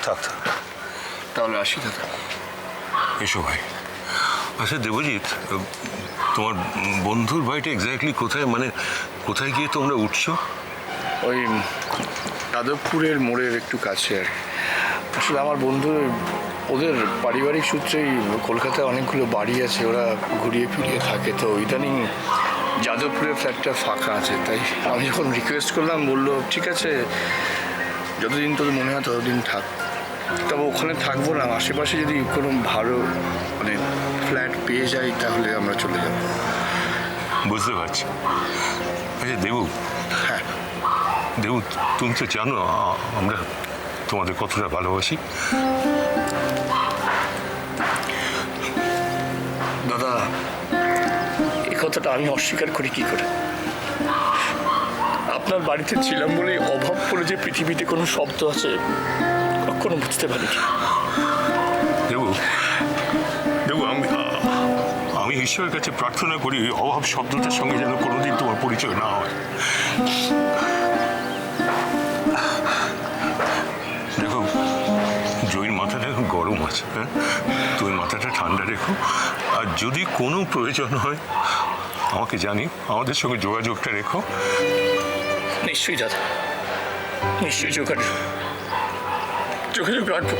থাক থাক। তাহলে আসি দাদা। এসো ভাই। আচ্ছা দেবজিৎ, তোমার বন্ধুর বাড়িটা এক্স্যাক্টলি কোথায়, মানে কোথায় গিয়ে তোমরা উঠছো? ওই যাদবপুরের মোড়ের একটু কাছে আর আসলে আমার বন্ধুর ওদের পারিবারিক সূত্রেই কলকাতায় অনেকগুলো বাড়ি আছে, ওরা ঘুরিয়ে ফিরিয়ে থাকে, তো ইদানিং যাদবপুরের ফ্ল্যাটটা ফাঁকা আছে, তাই আমি যখন রিকোয়েস্ট করলাম বললো ঠিক আছে যতদিন তোর মনে হয় ততদিন থাক। তবে ওখানে থাকবো না, আশেপাশে যদি কোনো ভালো মানে ফ্ল্যাট পেয়ে যাই তাহলে আমরা চলে যাব। বুঝতে পারছি। আচ্ছা দেবু, হ্যাঁ দেবু তুমি তো জানো আমরা তোমাদের কতটা ভালোবাসি। দাদা এই কথাটা আমি অস্বীকার করি কি করে? আপনার বাড়িতে ছিলাম বলে অভাব পড়ে যে পৃথিবীতে কোনো শব্দ আছে কখনো বুঝতে পারিনি। দেবু, দেবু আমি ঈশ্বরের কাছে প্রার্থনা করি অভাব শব্দটার সঙ্গে যেন কোনোদিন তোমার পরিচয় না হয়। দেখো জয়ীর মাথাটা এখন গরম আছে, হ্যাঁ তুমি মাথাটা ঠান্ডা রেখো, আর যদি কোনো প্রয়োজন হয় আমাকে জানি, আমাদের সঙ্গে যোগাযোগটা রেখো। নিশ্চয়ই দাদা, নিশ্চয়ই যোগাযোগ রাখবো।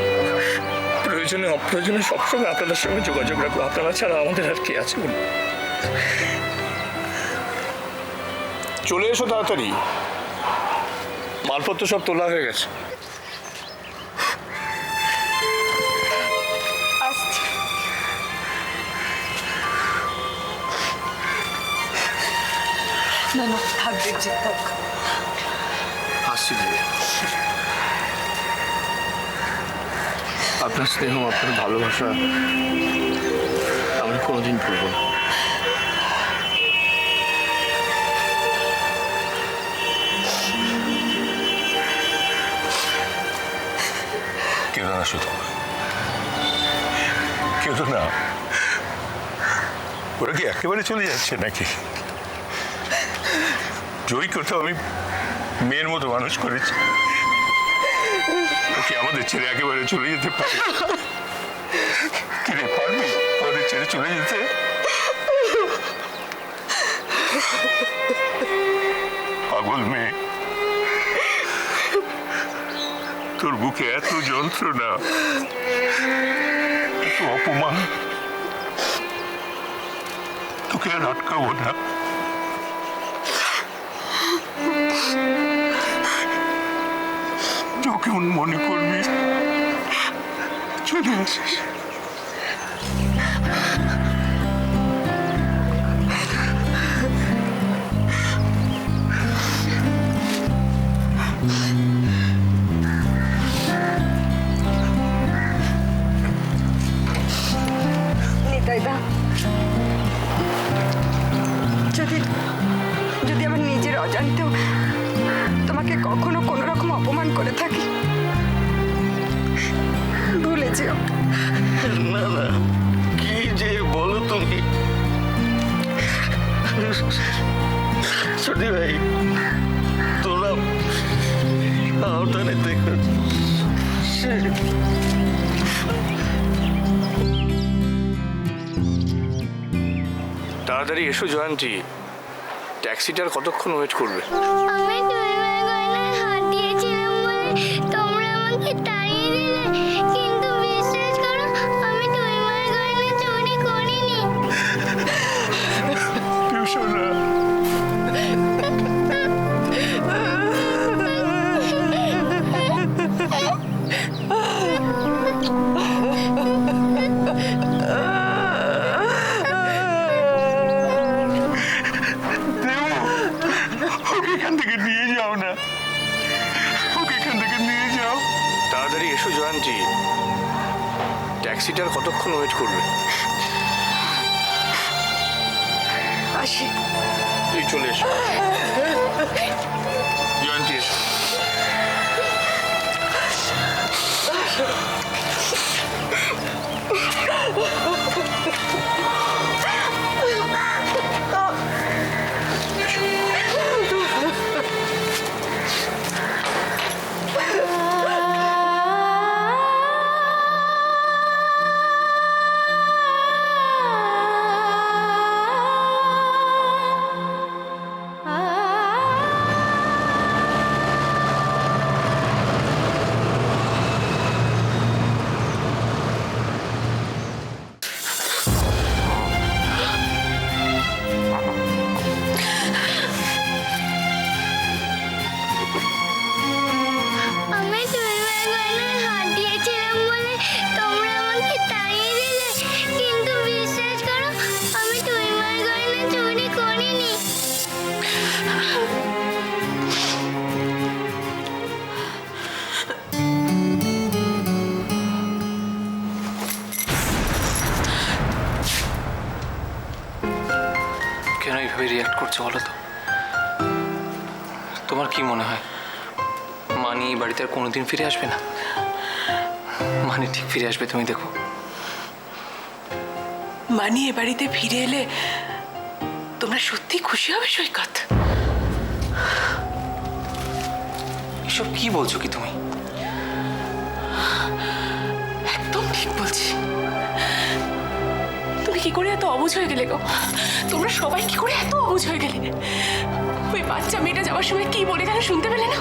প্রয়োজনে অপ্রয়োজনে সবসময় আপনাদের সঙ্গে যোগাযোগ রাখবো। আপনারা ছাড়া আমাদের আর কে আছে বলুন? চলে এসো তাড়াতাড়ি, মালপত্র সব তোলা হয়ে গেছে। না না থাক দেখছি থাক। আসছি দিদি। আপনার স্নেহ আপনার ভালোবাসা আমি কোনোদিন ভুলব না। কেঁদো না শুধু, কেঁদো না। ওরা কি একেবারে চলে যাচ্ছে নাকি? জয়ীকে তো আমি মেয়ের মতো মানুষ করেছি, কি আমাদের ছেড়ে একেবারে চলে যেতে পারে? কিরে পারবি আমাদের ছেড়ে চলে যেতে? পাগল মেয়ে, তোর বুকে এত যন্ত্রণা, এত অপমান, তোকে আর আটকাবো না। কেমন মনে করবি চলে আসিস। নিতাইদা, যদি আমার নিজের অজান্তেও তোমাকে কখনো কোনো রকম অপমান করে থাকি ভুলে যেও। না না, কি যে বলো তুমি। সত্যি ভাই তোরা সাবধানে দেখো। তাড়াতাড়ি এসো জয়ন্তী, ট্যাক্সিটার কতক্ষণ ওয়েট করবে? আমি টুইমার গয়নায় হাত দিয়েছিলাম বলে তোমরা আমাকে তাড়িয়ে দিলে, কিন্তু বিশ্বাস করো আমি টুইমার গয়না চুরি করিনি। শোনা এখান থেকে নিয়ে যাও না, ওকে এখান থেকে নিয়ে যাও। তাড়াতাড়ি এসো জয়ন্তী, ট্যাক্সিটার কতক্ষণ ওয়েট করবে? আসি। তুই চলে এসো জয়ন্তী, এসো। কিভাবে রিয়াক্ট করছো বলো তো? তোমার কি মনে হয় মানি এই বাড়িতে আর কোনোদিন ফিরে আসবে না? মানি ঠিক ফিরে আসবে, তুমি দেখো। মানি এ বাড়িতে ফিরে এলে তোমরা সত্যি খুশি হবে সৈকত? এসব কি বলছো কি তুমি? একদম ঠিক বলছি। তুমি কি করে এত অবুঝ হয়ে গেলে গো? তোমরা সবাই কি করে এত অবুঝ হয়ে গেলে? ওই বাচ্চা মেয়েটা যাওয়ার সময় কি বলে গেল শুনতে পেলে না?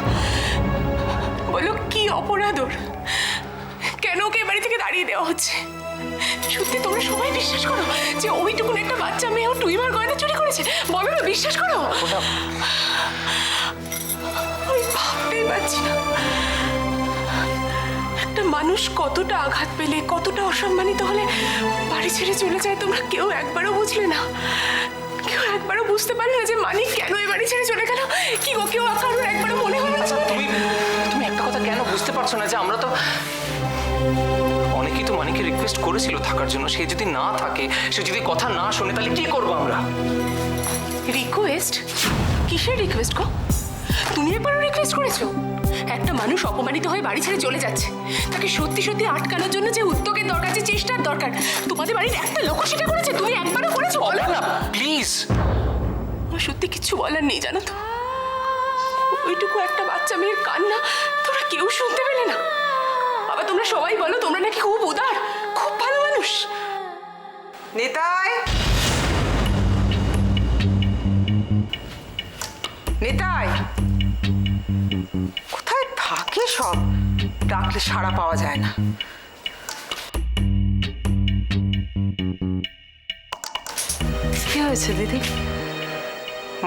বলো কি অপরাধ ওর? কেন ওকে এ বাড়ি থেকে দাঁড়িয়ে দেওয়া হচ্ছে? সত্যি তোমরা সবাই বিশ্বাস করো যে ওইটুকুন একটা বাচ্চা মেয়ে ও টুইমার গয়না চুরি করেছে? বলো না, বিশ্বাস করো। আমি ভাবতেই পারছি না একটা মানুষ কতটা আঘাত পেলে, কতটা অসম্মানিত হলে বাড়ি ছেড়ে চলে যায়। তোমরা কেউ একবারও বুঝলে না, কেউ একবারও বুঝতে পারলে না যে মানিক কেন এই বাড়ি ছেড়ে চলে গেল? কি গো, কেউ কারোর একবারও মনে হলো না? তুমি তুমি একটা কথা কেন বুঝতে পারছো না যে আমরা তো অনেকেই তো মানিকে রিকোয়েস্ট করেছিল থাকার জন্য। সে যদি না থাকে, সে যদি কথা না শোনে, তাহলে কি করবো আমরা? রিকোয়েস্ট? কিসের রিকোয়েস্ট গো? তুমি একবারও রিকোয়েস্ট করেছো? একটা মানুষ অপমানিত হয়ে বাড়ি ছেড়ে চলে যাচ্ছে, তাকে সত্যি সত্যি আটকানোর জন্য যে উদ্যোগের দরকার, যে চেষ্টার দরকার, তোমাদের বাড়ির একটা লোক সেটা করেছে? তুমি একবারও করেছো? বলো না প্লিজ। আমার সত্যি কিচ্ছু বলার নেই, জানো তো। ওইটুকু একটা বাচ্চা মেয়ের কান্না তোমরা কেউ শুনতে পেলে না? বাবা, তোমরা সবাই বলো তোমরা নাকি খুব উদার, খুব ভালো মানুষ। নিতাই, নিতাই, কোথায় থাকে সব? ডাকলে সাড়া পাওয়া যায় না। কি হয়েছে দিদি?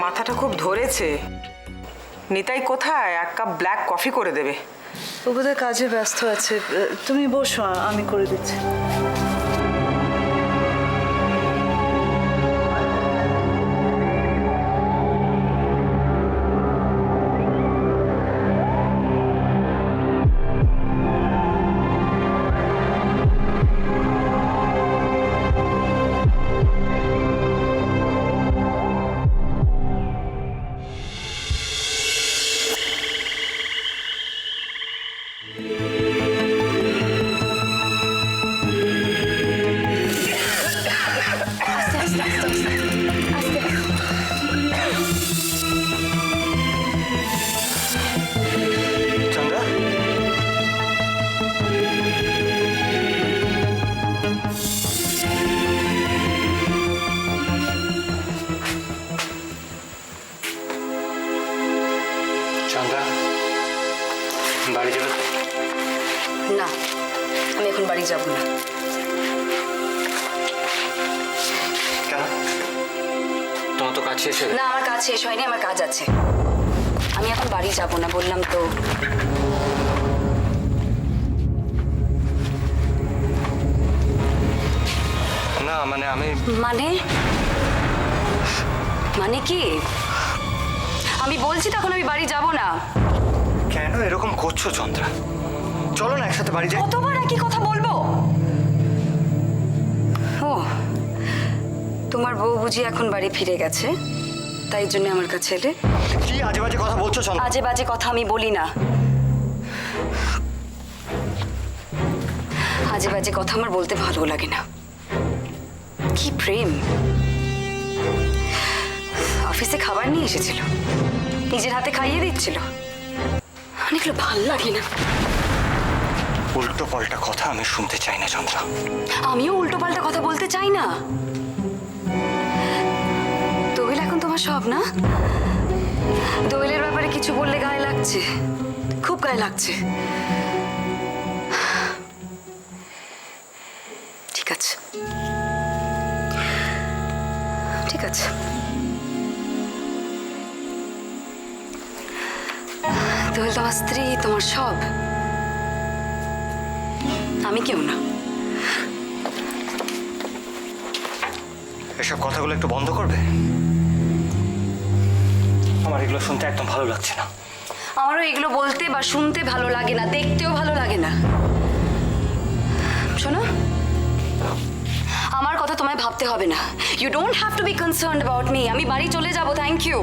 মাথাটা খুব ধরেছে। নিতাই কোথায়? এক কাপ ব্ল্যাক কফি করে দেবে। ও বোধহয় কাজে ব্যস্ত আছে, তুমি বসো, আমি করে দিচ্ছি। চন্দ্রা, চন্দ্রা, বাড়ি যাবে? না, আমি এখন বাড়ি যাব না। কেন? তোমার তো কাজ শেষ হয়ে গেছে। না, আমার কাজ শেষ হয়নি, আমার কাজ আছে। আমি এখন বাড়ি যাব না, বললাম তো। না মানে আমি মানে মানে কি? আমি বলছি তখন আমি বাড়ি যাব না। কেন এরকম করছো চন্দ্রা? চলো না একসাথে বাড়ি যাই। কতবার একই কথা বলবো? ও, তোমার বউ বুঝি এখন বাড়ি ফিরে গেছে, তাই জন্য আমার কাছে এলে? কি আজে বাজে কথা বলছো চন্দ্রা? আজে বাজে কথা আমি বলি না। আজে বাজে কথা আমার বলতে ভালো লাগে না। কি প্রেম! অফিসে খাবার নিয়ে এসেছিল, নিজের হাতে খাইয়ে দিচ্ছিল। অনেকগুলো ভাল লাগে না। উল্টো পাল্টা কথা আমি শুনতে চাই না চন্দ্রা। আমিও উল্টো পাল্টা কথা বলতে চাই না। দোয়েল এখন তোমার সব না? দোয়েলের ব্যাপারে কিছু বললে গায়ে লাগছে, খুব গায়ে লাগছে। ঠিক আছে, ঠিক আছে। দোয়েল তোমার স্ত্রী, তোমার সব। আমি কেউ না। এসব কথাগুলো একটু বন্ধ করবে? আমার এগুলো শুনতে একদম ভালো লাগছে না। আমারও এগুলো বলতে বা শুনতে ভালো লাগে না, দেখতেও ভালো লাগে না। শোনো, আমার কথা তোমায় ভাবতে হবে না। You don't have to be concerned about me. আমি বাড়ি চলে যাব, থ্যাংক ইউ।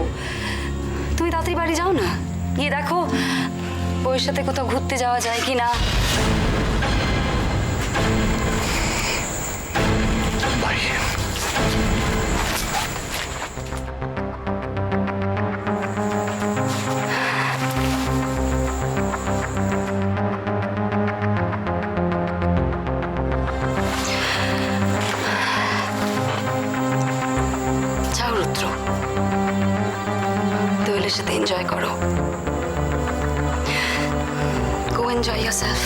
তুমি তাড়াতাড়ি বাড়ি যাও না, গিয়ে দেখো বউয়ের সাথে কোথাও ঘুরতে যাওয়া যায় কি না। বাই। যাও রুদ্র, দোয়েলের সাথে এনজয় করো। গো এনজয় ইয়ারসেলফ।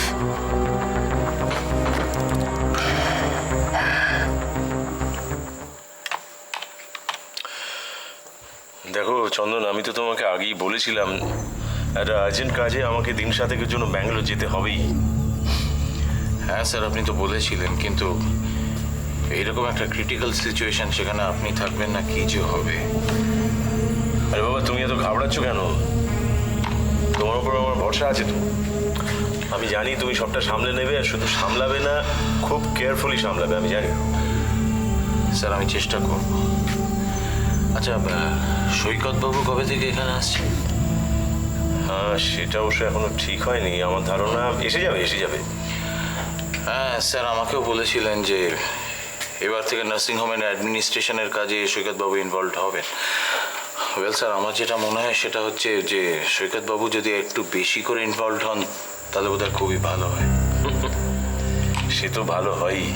দেখো চন্দন, আমি তো তোমাকে আগেই বলেছিলাম একটা আর্জেন্ট কাজে আমাকে দিন সাতেকের জন্য ব্যাঙ্গালোর যেতে হবেই। হ্যাঁ স্যার, আপনি তো বলেছিলেন, কিন্তু এইরকম একটা ক্রিটিক্যাল সিচুয়েশন, সেখানে আপনি থাকবেন না, কি যে হবে। আরে বাবা, তুমি এত ঘাবড়াচ্ছ কেন? তোমার উপর আমার ভরসা আছে তো। আমি জানি তুমি সবটা সামলে নেবে, আর শুধু সামলাবে না, খুব কেয়ারফুলি সামলাবে, আমি জানি। স্যার আমি চেষ্টা করব। আচ্ছা, সৈকতবাবু কবে থেকে এখানে আসছে? হ্যাঁ, সেটা অবশ্য এখনো ঠিক হয়নি। আমার ধারণা এসে যাবে। হ্যাঁ স্যার, আমাকেও বলেছিলেন যে এবার থেকে নার্সিংহোমের অ্যাডমিনিস্ট্রেশনের কাজে সৈকতবাবু ইনভলভ হবেন। ওয়েল স্যার, আমার যেটা মনে হয় সেটা হচ্ছে যে সৈকতবাবু যদি একটু বেশি করে ইনভলভ হন তাহলে বোধহয় খুবই ভালো হয়। সে তো ভালো হয়ই,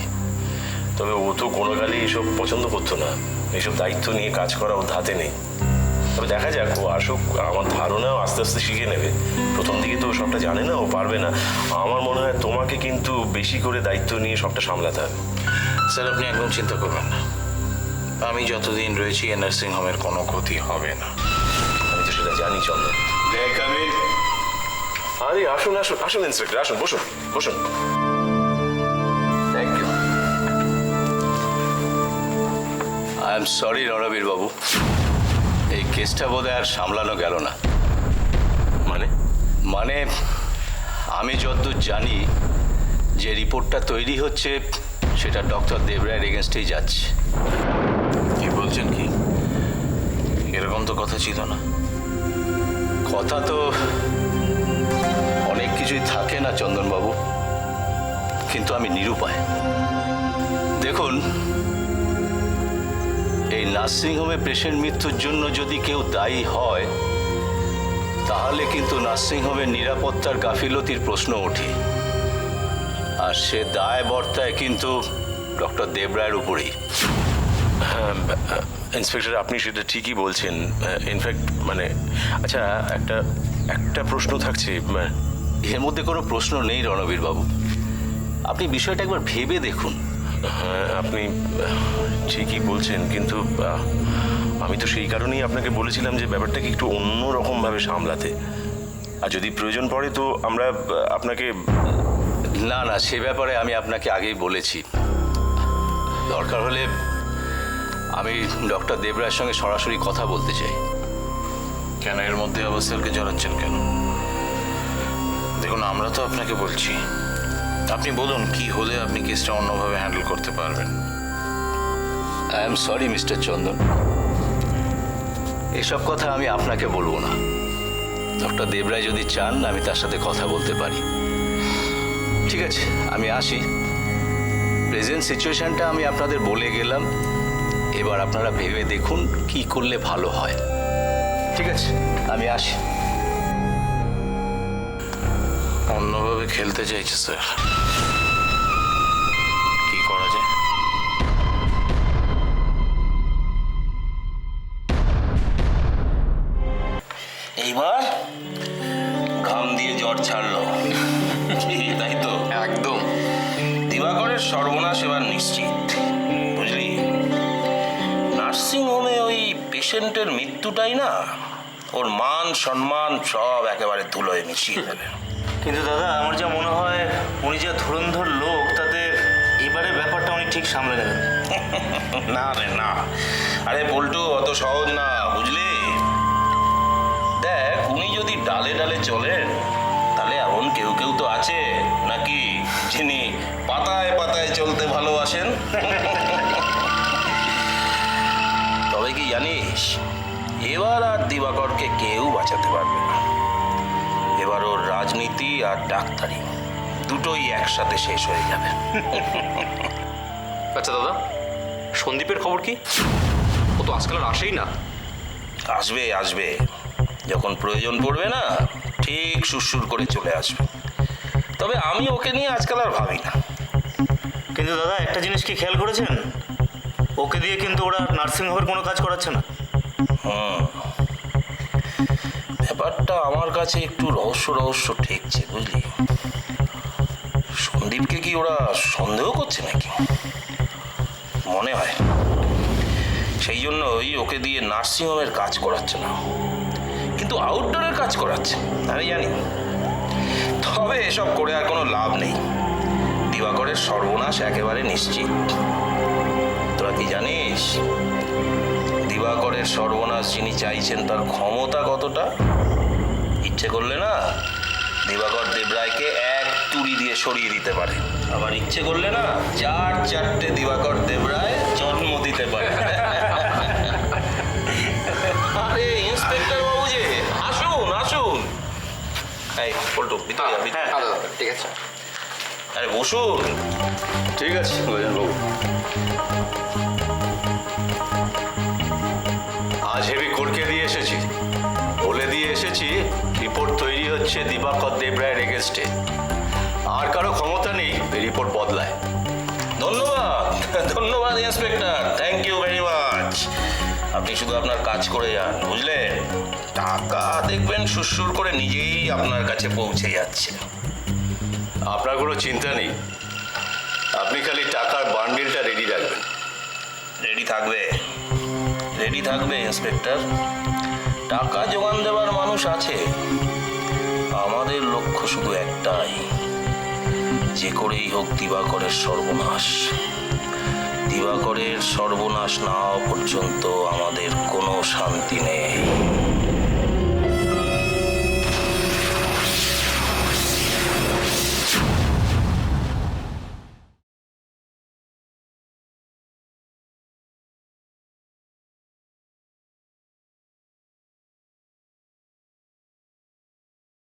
তবে ও তো কোনো কালই এসব পছন্দ করতো না। এইসব দায়িত্ব নিয়ে কাজ করা ওর ধাতে নেই। তবে দেখা যাক, ও আসুক। আমার ধারণা আস্তে আস্তে শিখে নেবে। প্রথম দিকে তো ও সবটা জানে না, ও পারবে না। আমার মনে হয় তোমাকে কিন্তু বেশি করে দায়িত্ব নিয়ে সবটা সামলাতে হবে। স্যার আপনি একদম চিন্তা করবেন না, আমি যতদিন রয়েছি এই নার্সিংহোমের কোনো ক্ষতি হবে না। আমি তো সেটা জানি চন্দন। আরে আসুন ইন্সপেক্টর, আসুন, বসুন। Thank you. I am sorry Ranveer বাবু, এই কেসটা বোধহয় আর সামলানো গেল না। মানে আমি যতদূর জানি যে রিপোর্টটা তৈরি হচ্ছে সেটা ডক্টর দেবরায়ের এগেনস্টেই যাচ্ছে। কি বলছেন? কি এরকম তো কথা ছিল না। কথা তো অনেক কিছুই থাকে না চন্দনবাবু, কিন্তু আমি নিরুপায়। দেখুন, এই নার্সিংহোমে পেশেন্ট মৃত্যুর জন্য যদি কেউ দায়ী হয় তাহলে কিন্তু নার্সিংহোমের নিরাপত্তার গাফিলতির প্রশ্ন ওঠে, আর সে দায় বর্তায় কিন্তু ডক্টর দেবরায়ের উপরেই। ইন্সপেক্টর, আপনি সেটা ঠিকই বলছেন। ইনফ্যাক্ট আচ্ছা, একটা প্রশ্ন থাকছে। এর মধ্যে কোনো প্রশ্ন নেই রণবীর বাবু, আপনি বিষয়টা একবার ভেবে দেখুন। হ্যাঁ, আপনি ঠিকই বলছেন, কিন্তু আমি তো সেই কারণেই আপনাকে বলেছিলাম যে ব্যাপারটাকে একটু অন্যরকমভাবে সামলাতে। আর যদি প্রয়োজন পড়ে তো আমরা আপনাকে... না, সে ব্যাপারে আমি আপনাকে আগেই বলেছি। দরকার হলে আমি ডক্টর দেবরায়ের সঙ্গে সরাসরি কথা বলতে চাই। কেন এর মধ্যে অবস্থাকে জড়াচ্ছেন কেন? দেখুন, আমরা তো আপনাকে বলছি, আপনি বলুন কি হলে আপনি কেসটা অন্যভাবে হ্যান্ডেল করতে পারবেন। আই এম সরি মিস্টার চন্দন, এসব কথা আমি আপনাকে বলবো না। ডক্টর দেবরায় যদি চান আমি তার সাথে কথা বলতে পারি। ঠিক আছে, আমি আসি। প্রেজেন্ট সিচুয়েশনটা আমি আপনাদের বলে গেলাম, এবার আপনারা ভেবে দেখুন কি করলে ভালো হয়। ঠিক আছে, আমি আসি। অন্যভাবে খেলতে চাইছে স্যার, কি করা যায়? এইবার ঘাম দিয়ে জ্বর ছাড়লো, তাই তো? একদম। দিবাকরের সর্বনাশ এবার নিশ্চিত, বুঝলি? নার্সিংহোমে ওই পেশেন্টের মৃত্যুটাই না ওর মান সম্মান সব একেবারে ধুলোয় মিশিয়ে দেবে। কিন্তু দাদা, আমার যা মনে হয় উনি যা ধুরন্ধর লোক, তাতে এবারে ব্যাপারটা উনি ঠিক সামলে নেবেন। না রে না, আরে পল্টু, অত সহজ না, বুঝলি? দেখ, উনি যদি ডালে ডালে চলেন তাহলে এমন কেউ কেউ তো আছে নাকি যিনি পাতায় পাতায় চলতে ভালোবাসেন। এবার আর দিবাকরকে কেউ বাঁচাতে পারবে না। এবার ওর রাজনীতি আর ডাক্তারি দুটোই একসাথে শেষ হয়ে যাবে। আচ্ছা দাদা, সন্দীপের খবর কি? ও তো আজকাল আর আসেই না। আসবে আসবে, যখন প্রয়োজন পড়বে না ঠিক সুরসুর করে চলে আসবে। তবে আমি ওকে নিয়ে আজকাল আর ভাবি না। কিন্তু দাদা একটা জিনিস কি খেয়াল করেছেন, ওকে দিয়ে কিন্তু ওরা নার্সিংহোমের কোনো কাজ করাচ্ছে না। ব্যাপারটা আমার কাছে একটু রহস্য রহস্য ঠেকছে, বুঝলি? সন্দীপকে কি ওরা সন্দেহ করছে নাকি? মনে হয় সেই জন্যই ওকে দিয়ে নার্সিংহোমের কাজ করাচ্ছে না, কিন্তু আউটডোরের কাজ করাচ্ছে। আমি জানি, তবে এসব করে আর কোনো লাভ নেই। দিবাকরের সর্বনাশ একেবারে নিশ্চিত। তোরা কি জানিস দিবাকরের সর্বনাশ যিনি চাইছেন তার ক্ষমতা কতটা? ইচ্ছে করলে না দিবাকর দেবরায়কে এক তুড়ি দিয়ে সরিয়ে দিতে পারে, আবার ইচ্ছে করলে না 4-4টে দিবাকর দেবরায় জন্ম দিতে পারে। আরে ইন্সপেক্টর বাবু যে, আসুন আসুন। এই পল্টু, ভিতরে যা, ভিতরে। ঠিক আছে। আরে বসুন। ঠিক আছে বাবু, আজ হেভি কোর্টকে দিয়ে এসেছি, বলে দিয়ে এসেছি রিপোর্ট তৈরি হচ্ছে দিবাকর দেবরায়ের এগেনস্টে। আর কারো ক্ষমতা নেই এই রিপোর্ট বদলায়। ধন্যবাদ ধন্যবাদ inspector, thank you very much. আপনি শুধু আপনার কাজ করে যান, বুঝলেন? টাকা দেখবেন সুরসুর করে নিজেই আপনার কাছে পৌঁছে যাচ্ছে। আপনার কোনো চিন্তা নেই, আপনি খালি টাকার বান্ডিলটা রেডি রাখবেন। রেডি থাকবে, রেডি থাকবে ইন্সপেক্টর। টাকা জোগান দেওয়ার মানুষ আছে। আমাদের লক্ষ্য শুধু একটাই, যে করেই হোক দিবাকরের সর্বনাশ। দিবাকরের সর্বনাশ না হওয়া পর্যন্ত আমাদের কোনো শান্তি নেই।